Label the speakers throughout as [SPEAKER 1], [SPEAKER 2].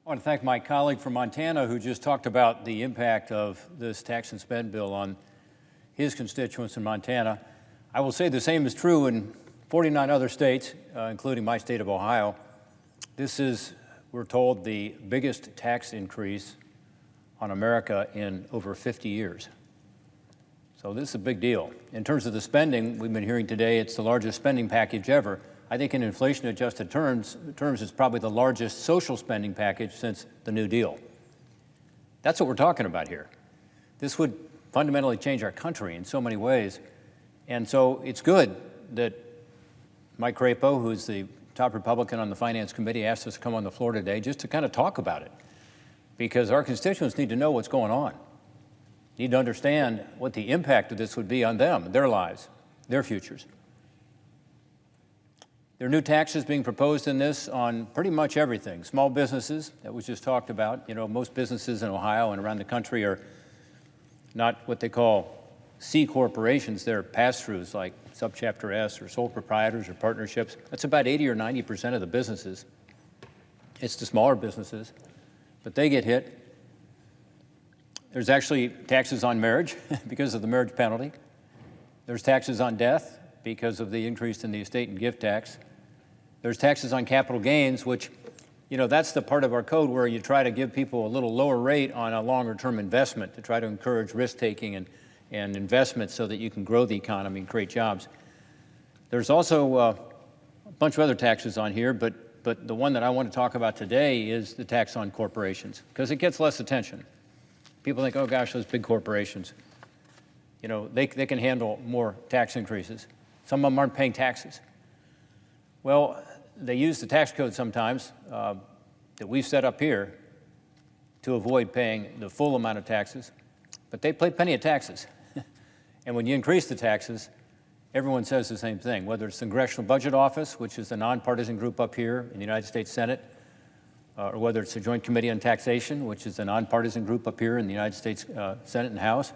[SPEAKER 1] I want to thank my colleague from Montana who just talked about the impact of this tax and spend bill on his constituents in Montana. I will say the same is true in 49 other states, including my state of Ohio. This is, we're told, the biggest tax increase on America in over 50 years. So this is a big deal. In terms of the spending, we've been hearing today it's the largest spending package ever. I think in inflation-adjusted terms, it's probably the largest social spending package since the New Deal. That's what we're talking about here. This would fundamentally change our country in so many ways. And so it's good that Mike Crapo, who's the top Republican on the Finance Committee, asked us to come on the floor today just to kind of talk about it. Because our constituents need to know what's going on. Need to understand what the impact of this would be on them, their lives, their futures. There are new taxes being proposed in this on pretty much everything. Small businesses, that was just talked about. You know, most businesses in Ohio and around the country are not what they call C corporations. They're pass-throughs like Subchapter S or sole proprietors or partnerships. That's about 80 or 90% of the businesses. It's the smaller businesses, but they get hit. There's actually taxes on marriage because of the marriage penalty. There's taxes on death because of the increase in the estate and gift tax. There's taxes on capital gains, which, you know, that's the part of our code where you try to give people a little lower rate on a longer-term investment to try to encourage risk-taking and investment so that you can grow the economy and create jobs. There's also a bunch of other taxes on here, but the one that I want to talk about today is the tax on corporations, because it gets less attention. People think, oh gosh, those big corporations, you know, they can handle more tax increases. Some of them aren't paying taxes. Well, they use the tax code sometimes that we've set up here to avoid paying the full amount of taxes, but they pay plenty of taxes. And when you increase the taxes, everyone says the same thing, whether it's the Congressional Budget Office, which is the nonpartisan group up here in the United States Senate, or whether it's the Joint Committee on Taxation, which is the nonpartisan group up here in the United States Senate and House,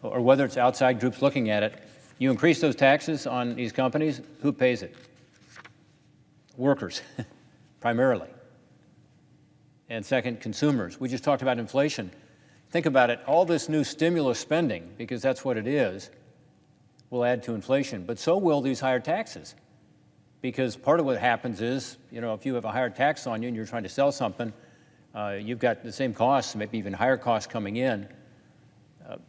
[SPEAKER 1] or whether it's outside groups looking at it. You increase those taxes on these companies, who pays it? Workers, primarily. And second, consumers. We just talked about inflation. Think about it, all this new stimulus spending, because that's what it is, will add to inflation, but so will these higher taxes. Because part of what happens is, you know, if you have a higher tax on you and you're trying to sell something, you've got the same costs, maybe even higher costs coming in,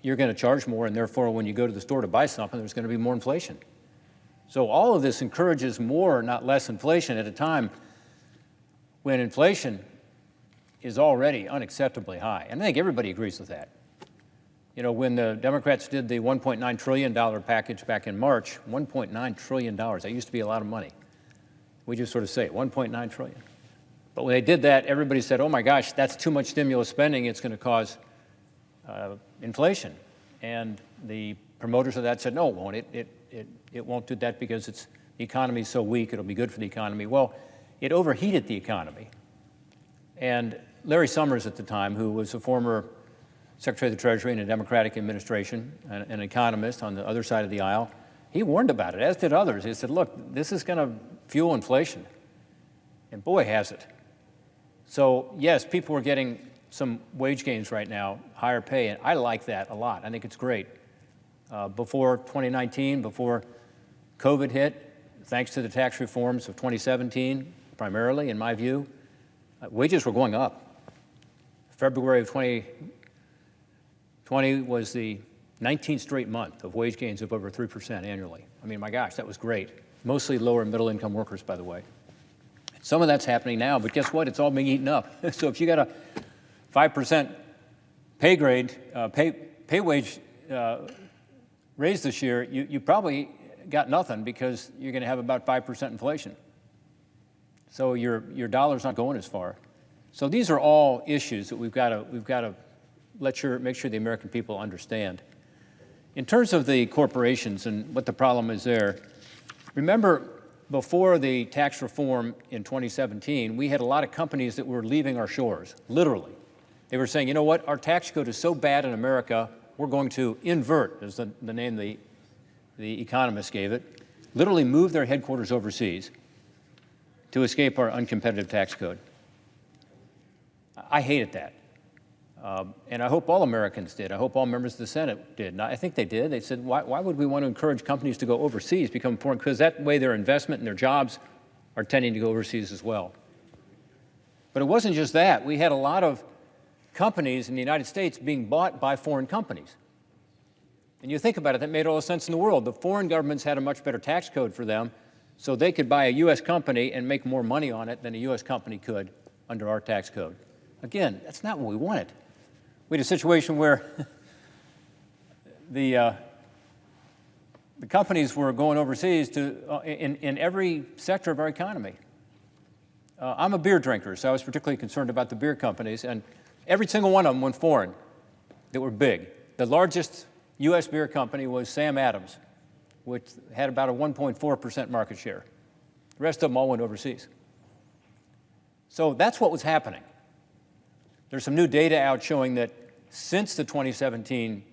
[SPEAKER 1] you're going to charge more, and therefore when you go to the store to buy something, there's going to be more inflation. So all of this encourages more, not less inflation at a time when inflation is already unacceptably high. And I think everybody agrees with that. You know, when the Democrats did the $1.9 trillion package back in March, $1.9 trillion, that used to be a lot of money. We just sort of say it, $1.9 trillion. But when they did that, everybody said, oh my gosh, that's too much stimulus spending, it's going to cause inflation. And the promoters of that said, no, it won't. It won't do that because the economy is so weak, it'll be good for the economy. Well, it overheated the economy. And Larry Summers at the time, who was a former Secretary of the Treasury in a Democratic administration, an economist on the other side of the aisle, he warned about it, as did others. He said, look, this is going to fuel inflation. And boy, has it. So yes, people are getting some wage gains right now, higher pay, and I like that a lot. I think it's great. Before 2019, before COVID hit, thanks to the tax reforms of 2017, primarily, in my view, wages were going up. February of 2020 was the 19th straight month of wage gains of over 3% annually. I mean, my gosh, that was great. Mostly lower and middle income workers, by the way. Some of that's happening now, but guess what? It's all being eaten up. So if you got a 5% pay grade, pay wage raise this year, you probably got nothing because you're going to have about 5% inflation. So your dollar's not going as far. So these are all issues that we've got to make sure the American people understand. In terms of the corporations and what the problem is there, remember before the tax reform in 2017, we had a lot of companies that were leaving our shores, literally. They were saying, you know what, our tax code is so bad in America, we're going to invert, is the name the economists gave it, literally move their headquarters overseas to escape our uncompetitive tax code. I hated that. And I hope all Americans did. I hope all members of the Senate did. And I think they did. They said, why would we want to encourage companies to go overseas, become foreign? Because that way their investment and their jobs are tending to go overseas as well. But it wasn't just that. We had a lot of companies in the United States being bought by foreign companies. And you think about it, that made all the sense in the world. The foreign governments had a much better tax code for them, so they could buy a U.S. company and make more money on it than a U.S. company could under our tax code. Again, that's not what we wanted. We had a situation where the companies were going overseas in every sector of our economy. I'm a beer drinker, so I was particularly concerned about the beer companies, and every single one of them went foreign that were big. The largest U.S. beer company was Sam Adams, which had about a 1.4% market share. The rest of them all went overseas. So that's what was happening. There's some new data out showing that since the 2017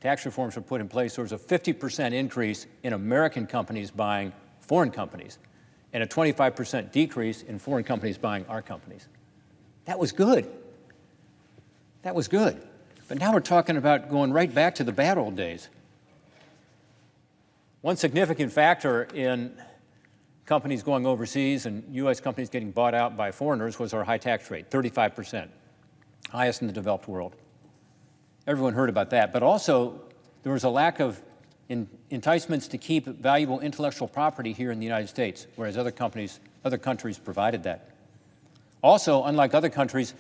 [SPEAKER 1] tax reforms were put in place, there was a 50% increase in American companies buying foreign companies and a 25% decrease in foreign companies buying our companies. That was good. That was good. But now we're talking about going right back to the bad old days. One significant factor in companies going overseas and U.S. companies getting bought out by foreigners was our high tax rate, 35%, highest in the developed world. Everyone heard about that. But also, there was a lack of enticements to keep valuable intellectual property here in the United States, whereas other countries provided that. Also, unlike other countries,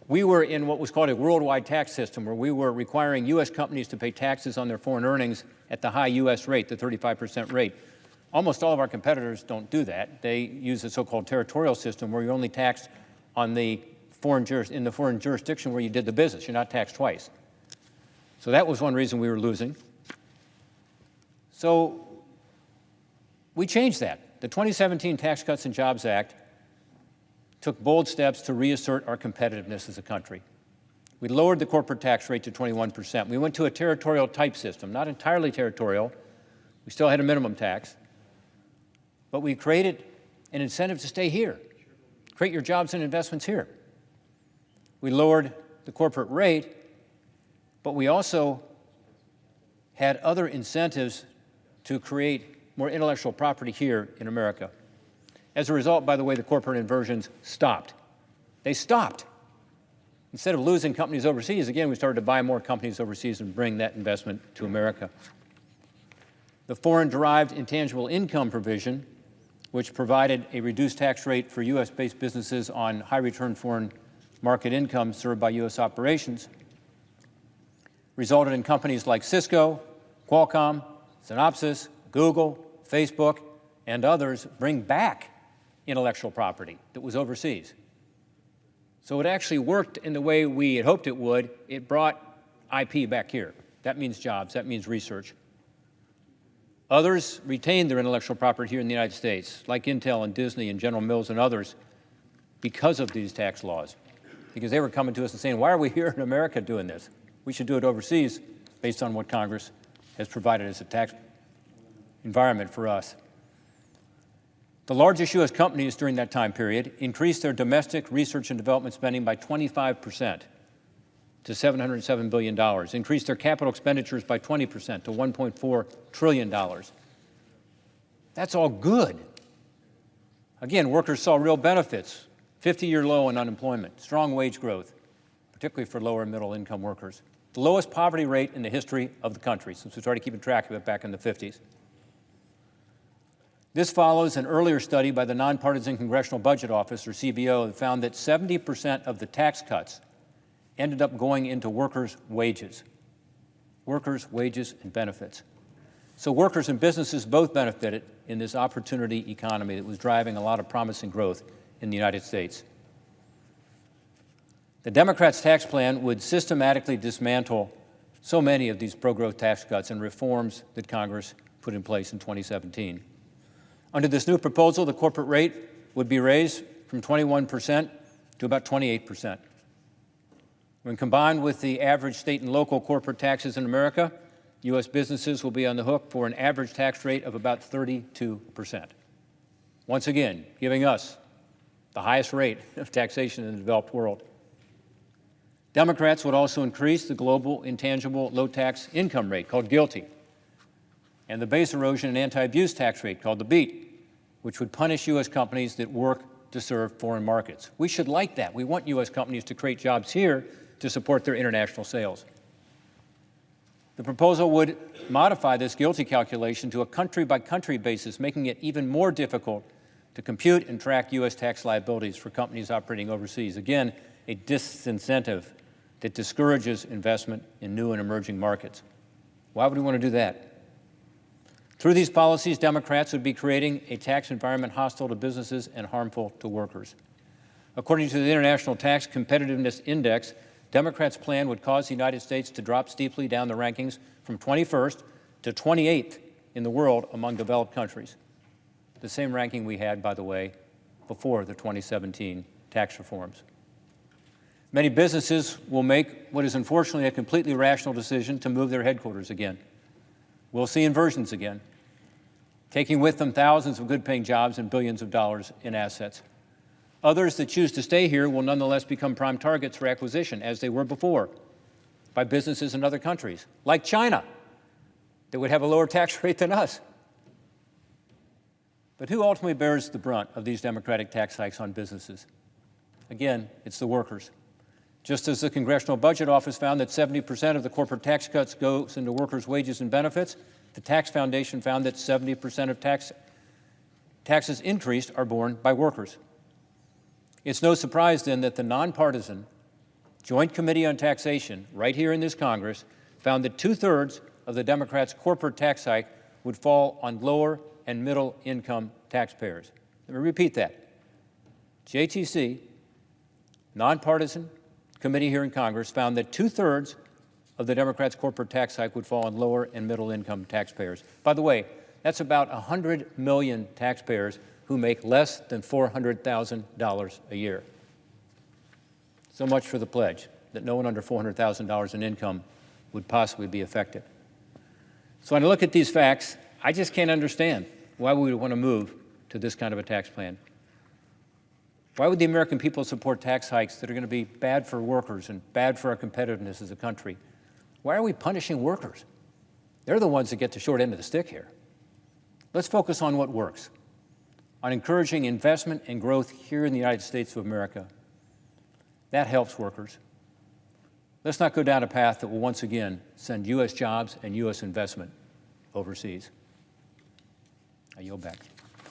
[SPEAKER 1] we were in what was called a worldwide tax system, where we were requiring U.S. companies to pay taxes on their foreign earnings at the high U.S. rate, the 35% rate. Almost all of our competitors don't do that. They use a so-called territorial system where you're only taxed on in the foreign jurisdiction where you did the business. You're not taxed twice. So that was one reason we were losing. So we changed that. The 2017 Tax Cuts and Jobs Act took bold steps to reassert our competitiveness as a country. We lowered the corporate tax rate to 21%. We went to a territorial type system, not entirely territorial. We still had a minimum tax. But we created an incentive to stay here, create your jobs and investments here. We lowered the corporate rate, but we also had other incentives to create more intellectual property here in America. As a result, by the way, the corporate inversions stopped. They stopped. Instead of losing companies overseas, again, we started to buy more companies overseas and bring that investment to America. The foreign-derived intangible income provision, which provided a reduced tax rate for U.S.-based businesses on high-return foreign market income served by U.S. operations, resulted in companies like Cisco, Qualcomm, Synopsys, Google, Facebook, and others bring back intellectual property that was overseas. So it actually worked in the way we had hoped it would. It brought IP back here. That means jobs. That means research. Others retained their intellectual property here in the United States, like Intel and Disney and General Mills and others, because of these tax laws. Because they were coming to us and saying, why are we here in America doing this? We should do it overseas based on what Congress has provided as a tax environment for us. The largest U.S. companies during that time period increased their domestic research and development spending by 25% to $707 billion, increased their capital expenditures by 20% to $1.4 trillion. That's all good. Again, workers saw real benefits, 50-year low in unemployment, strong wage growth, particularly for lower and middle-income workers, the lowest poverty rate in the history of the country since we started keeping track of it back in the 50s. This follows an earlier study by the Nonpartisan Congressional Budget Office, or CBO, that found that 70% of the tax cuts ended up going into workers' wages and benefits. So workers and businesses both benefited in this opportunity economy that was driving a lot of promising growth in the United States. The Democrats' tax plan would systematically dismantle so many of these pro-growth tax cuts and reforms that Congress put in place in 2017. Under this new proposal, the corporate rate would be raised from 21% to about 28%. When combined with the average state and local corporate taxes in America, U.S. businesses will be on the hook for an average tax rate of about 32%. Once again, giving us the highest rate of taxation in the developed world. Democrats would also increase the global intangible low-tax income rate, called GILTI, and the base erosion and anti-abuse tax rate, called the BEAT, which would punish U.S. companies that work to serve foreign markets. We should like that. We want U.S. companies to create jobs here to support their international sales. The proposal would modify this GILTI calculation to a country-by-country basis, making it even more difficult to compute and track U.S. tax liabilities for companies operating overseas. Again, a disincentive that discourages investment in new and emerging markets. Why would we want to do that? Through these policies, Democrats would be creating a tax environment hostile to businesses and harmful to workers. According to the International Tax Competitiveness Index, Democrats' plan would cause the United States to drop steeply down the rankings from 21st to 28th in the world among developed countries. The same ranking we had, by the way, before the 2017 tax reforms. Many businesses will make what is unfortunately a completely rational decision to move their headquarters again. We'll see inversions again, taking with them thousands of good-paying jobs and billions of dollars in assets. Others that choose to stay here will nonetheless become prime targets for acquisition, as they were before, by businesses in other countries, like China, that would have a lower tax rate than us. But who ultimately bears the brunt of these Democratic tax hikes on businesses? Again, it's the workers. Just as the Congressional Budget Office found that 70% of the corporate tax cuts goes into workers' wages and benefits, the Tax Foundation found that 70% of taxes increased are borne by workers. It's no surprise, then, that the nonpartisan Joint Committee on Taxation, right here in this Congress, found that 2/3 of the Democrats' corporate tax hike would fall on lower and middle-income taxpayers. Let me repeat that. JTC, nonpartisan committee here in Congress, found that 2/3 of the Democrats' corporate tax hike would fall on lower and middle-income taxpayers. By the way, that's about 100 million taxpayers who make less than $400,000 a year. So much for the pledge that no one under $400,000 in income would possibly be affected. So when I look at these facts, I just can't understand why we would want to move to this kind of a tax plan. Why would the American people support tax hikes that are going to be bad for workers and bad for our competitiveness as a country? Why are we punishing workers? They're the ones that get the short end of the stick here. Let's focus on what works, on encouraging investment and growth here in the United States of America. That helps workers. Let's not go down a path that will once again send U.S. jobs and U.S. investment overseas. I yield back.